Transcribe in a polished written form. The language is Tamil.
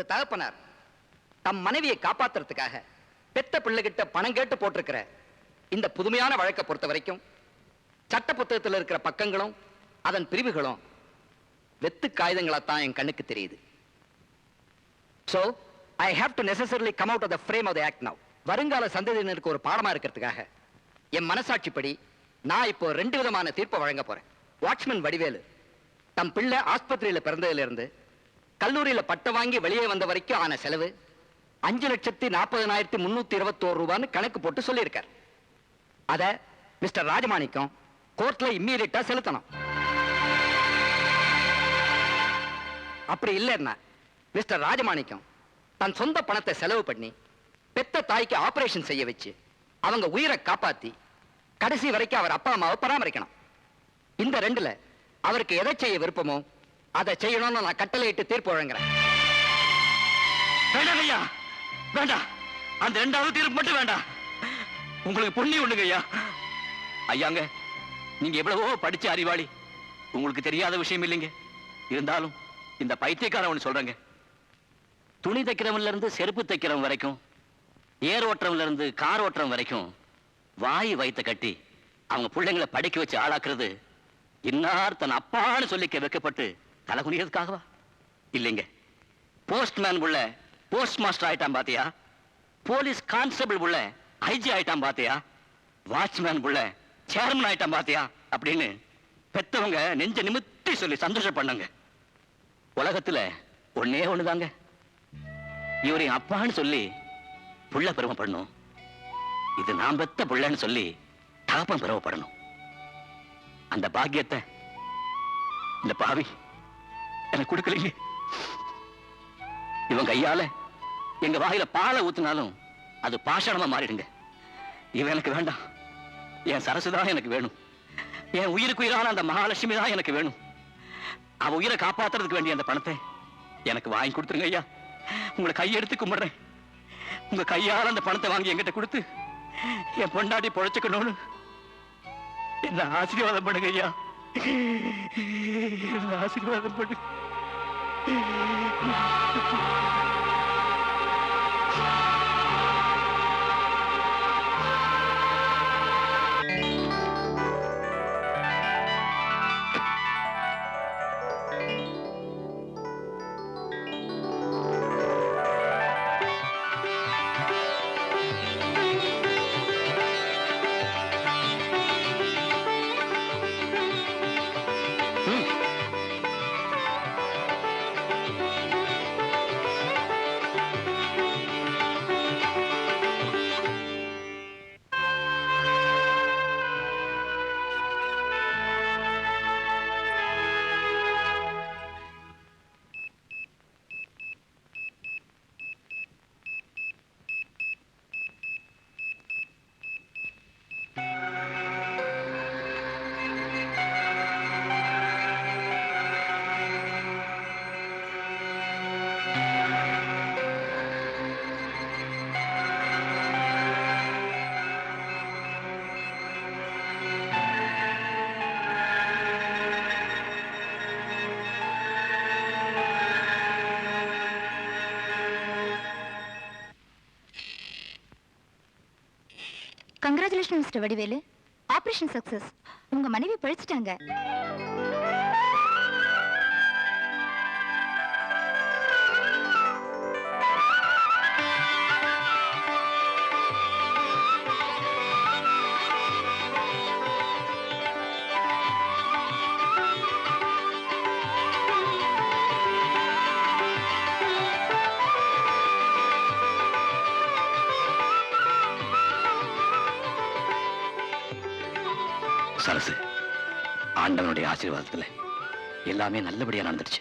ஒரு தகப்பனார் தம் மனைவியை காப்பாத்துறதுக்காக பெத்த பிள்ளைகிட்ட பணம் கேட்டு போட்டிருக்கிற இந்த புதுமையான வழக்கை பொறுத்த வரைக்கும் சட்ட புத்தகத்தில் இருக்கிற பக்கங்களும் அதன் பிரிவுகளும் வெத்து காகிதங்களாத்தான் என் கண்ணுக்கு தெரியுது. So I have to necessarily come out of the frame of the act now. வருங்கால சந்ததியினருக்கு ஒரு பாடமா இருக்கிறதுக்காக என் மனசாட்சிப்படி நான் இப்போ 2 விதமான தீர்ப்பை வழங்க போறேன். வாட்ச்மேன் வடிவேலு தம் பிள்ளை ஆஸ்பத்திரியில பிறந்ததுல இருந்து கல்லூரியில பட்டம் வாங்கி வெளியே வந்த வரைக்கும் ஆன செலவு 5,40,321 ரூபான்னு கணக்கு போட்டு சொல்லியிருக்கார். அத மிஸ்டர் ராஜமாணிக்கம் கோர்ட்ல இம்மீடியட்டா செலுத்தணும். அப்படி இல்லைன்னா மிஸ்டர் ராஜமாணிக்கம் தன் சொந்த பணத்தை செலவு பண்ணி பெத்த தாய்க்கு ஆபரேஷன் செய்ய வச்சு அவங்க உயிரை காப்பாத்தி கடைசி வரைக்கும் அவர் அப்பா அம்மாவை பராமரிக்கணும். இந்த 2ல அவருக்கு எதை செய்ய விருப்பமோ அதை செய்யணும்னு நான் கட்டளையிட்டு தீர்ப்பு வழங்குறேன். வேண்டாம் ஐயா, வேண்டாம். அந்த 2வது தீர்ப்பு மட்டும் வேண்டாம். உங்களுக்கு புண்ணியம் உண்டுங்க ஐயா. ஐயாங்க, நீங்க எவ்வளவோ படிச்ச அறிவாளி, உங்களுக்கு தெரியாத விஷயம் இல்லைங்க. இருந்தாலும் இந்த பைத்தியக்காரன் ஒண்ணு சொல்றேங்க. துணி தைக்கிறவன்ல இருந்து செருப்பு தைக்கிறவன் வரைக்கும், ஏர் ஓட்டுறவன்ல இருந்து கார் ஓட்டுறவன் வரைக்கும் வாய் வயித்தை கட்டி அவங்க பிள்ளைங்களை படிக்க வச்சு ஆளாக்குறது இன்னார் தன் அப்பான்னு சொல்லிக்க வைக்கப்பட்டு தலை குனியதுக்காகவா? இல்லைங்க. போஸ்ட்மேன் உள்ள போஸ்ட் மாஸ்டர் ஆயிட்டான் பாத்தியா, போலீஸ் கான்ஸ்டபிள் உள்ள ஐஜி ஆயிட்டான் பாத்தியா, வாட்ச்மேன் உள்ள சேர்மன் ஆயிட்டான் பாத்தியா அப்படின்னு பெத்தவங்க நெஞ்ச நிமித்தி சொல்லி சந்தோஷம் பண்ணாங்க. உலகத்துல ஒன்னே ஒண்ணுதாங்க, இவரை அப்பான்னு சொல்லி புள்ள பெருமைப்படணும். இது நான் பெத்த புள்ளன்னு சொல்லி தகப்பன் பெருமைப்படணும். அந்த பாக்கியத்தை இந்த பாவி எனக்கு கொடுக்கலீங்க. இவன் கையால எங்க வாயில பாலை ஊத்தினாலும் அது பாஷாணமா மாறிடுங்க. இவன் எனக்கு வேண்டாம். என் சரசுதான் எனக்கு வேணும். என் உயிருக்கு உயிரான அந்த மகாலட்சுமி தான் எனக்கு வேணும். அவ உயிரை காப்பாத்துறதுக்கு வேண்டிய அந்த பணத்தை எனக்கு வாங்கி கொடுத்துருங்க ஐயா. உங்களை கையெடுத்து கும்பிடுறேன். உங்க கையால அந்த பணத்தை வாங்கி என்கிட்ட கொடுத்து என் பொண்டாட்டி பொழைச்சுக்கணும்னு என்ன ஆசீர்வாதம் பண்ணுங்க ஐயா. ஆசீர்வாதம் பண்ணு. Congratulation mister Vadivelu, operation success. உங்க மனைவி பிழைச்சிட்டாங்க. சரசு, ஆண்டவனுடைய ஆசீர்வாதத்துல எல்லாமே நல்லபடியா நடந்துருச்சு.